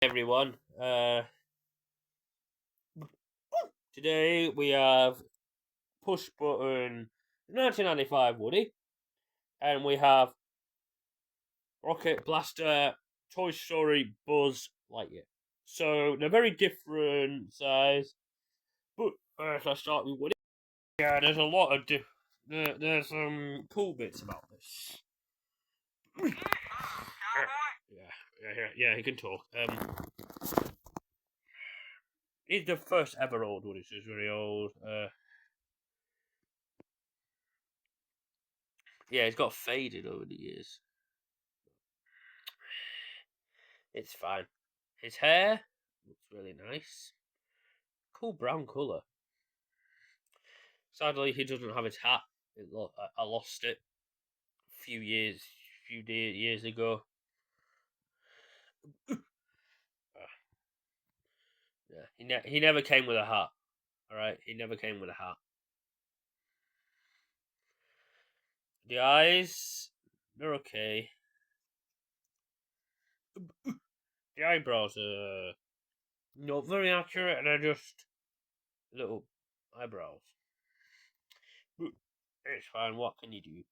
Everyone. Today we have push button 1995 Woody, and we have Rocket Blaster Toy Story Buzz Lightyear. So they're very different size, but first I start with Woody. Yeah, there's a lot of there's some cool bits about this. Yeah, he can talk. He's the first ever old Woody, so he's very old. Yeah, he's got faded over the years. It's fine. His hair looks really nice. Cool brown colour. Sadly, he doesn't have his hat. I lost it a few years ago. Yeah, he never came with a hat. All right, he never came with a hat. The eyes, they're okay. The eyebrows are not very accurate, and they're just little eyebrows. But it's fine. What can you do?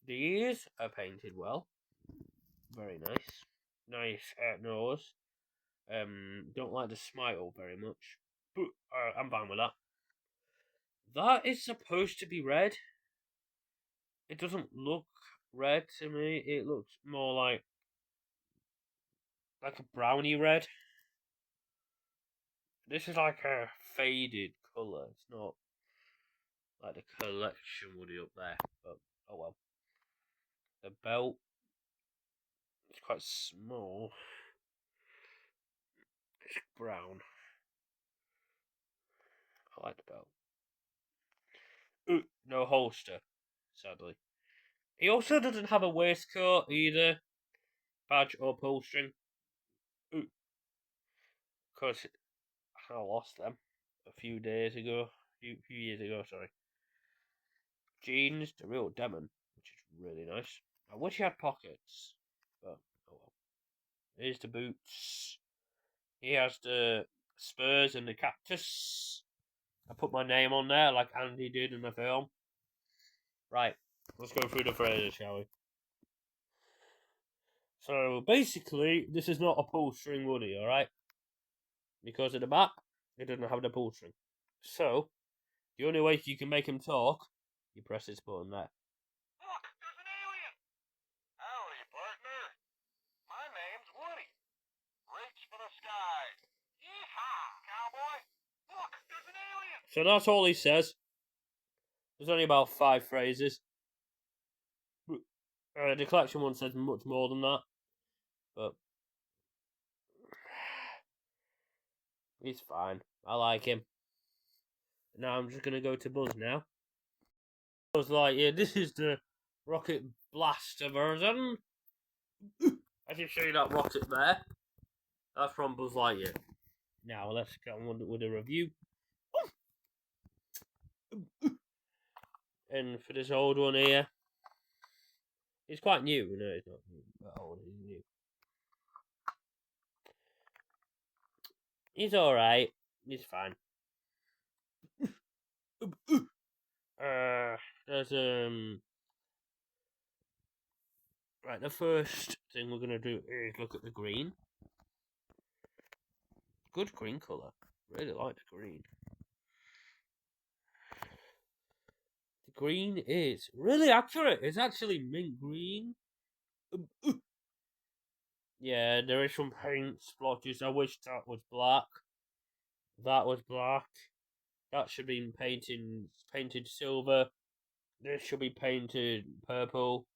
The ears are painted well. Very nice. Nice nose. Don't like the smile very much, but I'm fine with that. That is supposed to be red. It doesn't look red to me. It looks more like a brownie red. This is like a faded color. It's not like the collection woody up there. But oh well. The belt is quite small. It's brown. I like the belt. Ooh, no holster, sadly. He also doesn't have a waistcoat either, badge or pull string. Ooh, because I lost them a few days ago, few years ago. Sorry. Jeans, the real Demon, which is really nice. I wish he had pockets, but oh well. Here's the boots. He has the spurs and the cactus. I put my name on there like Andy did in the film. Right, let's go through the phrases, shall we? So basically, this is not a pull string Woody, alright? Because at the back, it doesn't have the pull string. So, the only way you can make him talk, you press this button there. Look, there's an alien! Howdy, partner. My name's Woody. Reach for the sky. Yeehaw, cowboy! Look, there's an alien! So that's all he says. There's only about 5 phrases. The collection one says much more than that. But he's fine. I like him. Now I'm just going to go to Buzz now. Buzz Lightyear, this is the Rocket Blaster version. I can show you that rocket there. That's from Buzz Lightyear. Now let's get on with the review. And for this old one here, it's quite new. No, it's not new, but old. He's new. He's all right. He's fine. There's right. The first thing we're gonna do is look at the green. Good green color. Really like the green. The green is really accurate. It's actually mint green. Yeah, there is some paint splotches. I wish that was black. That was black. That should be painted silver. This should be painted purple.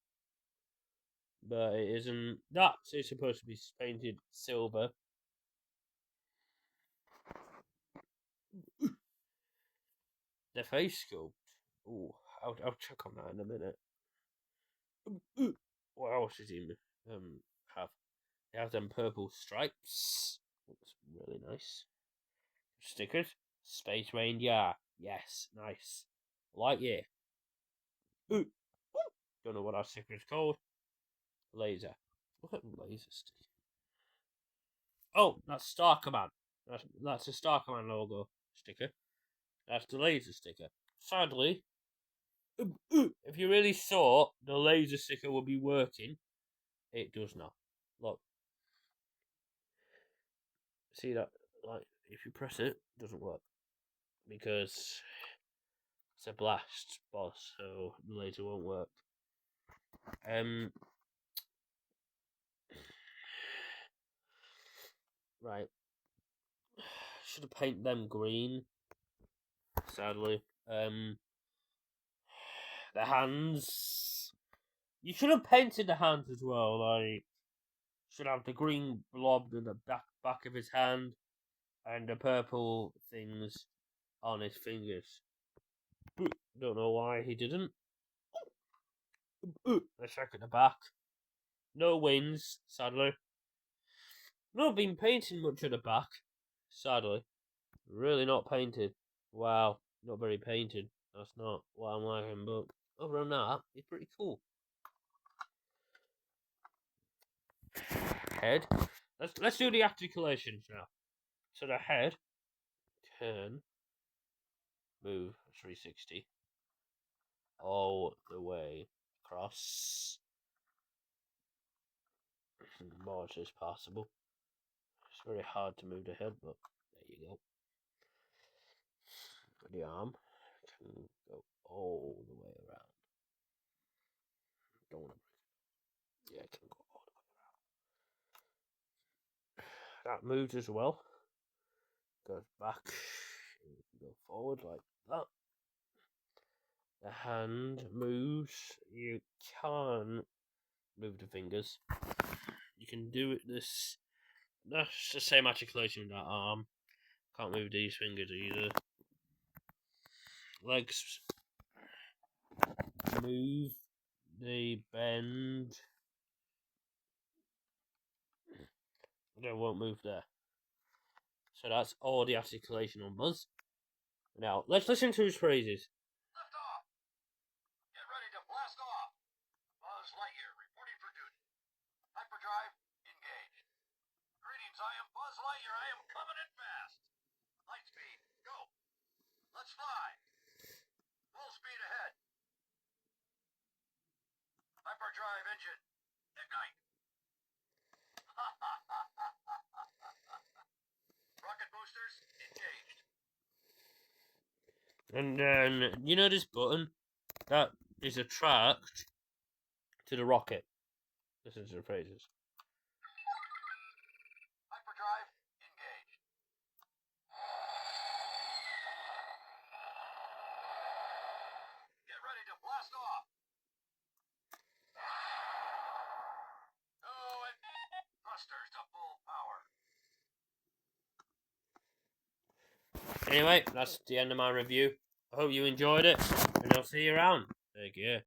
But it isn't. That is supposed to be painted silver. The face sculpt. Ooh, I'll check on that in a minute. What else does he have? He has them purple stripes. Looks really nice. Stickers. Space Ranger. Yes, nice. Lightyear. Ooh. Don't know what our sticker is called. Laser. Look at laser stick. Oh, that's Star Command. That's a Star Command logo sticker. That's the laser sticker. Sadly, if you really thought the laser sticker would be working, it does not. Look. See that? Like, if you press it, it doesn't work. Because it's a blast boss, so the laser won't work. Right. Should have painted them green. Sadly. The hands. You should have painted the hands as well. Like, should have the green blob in the back of his hand, and the purple things on his fingers. Don't know why he didn't. Let's check at the back. No wings, sadly. Not been painting much at the back, sadly. Really not painted. Wow, not very painted. That's not what I'm liking, but other than that, it's pretty cool. Head. Let's do the articulations now. So the head can move 360 all the way across as much as possible. It's very hard to move the head, but there you go. The arm can go all the way around. Don't want to break it. Yeah, it can go all the way around. That moves as well. Goes back. And you can go forward like that. The hand moves. You can move the fingers. You can do it this. That's the same articulation with that arm. Can't move these fingers either. Legs move. They bend. They won't move there. So that's all the articulation on Buzz. Now, let's listen to his phrases. Lift off. Get ready to blast off. Buzz Lightyear reporting for duty. Hyperdrive engaged. Greetings, I am Buzz Lightyear. I am coming in fast. Lightspeed, go. Let's fly. Full speed ahead. Hyperdrive engine, ignite. Rocket boosters engaged. And then, you know this button? That is attract to the rocket. Listen to the phrases. Hyperdrive engaged. Get ready to blast off. Oh, and thrusters to full power. Anyway, that's the end of my review. I hope you enjoyed it, and I'll see you around. Take care.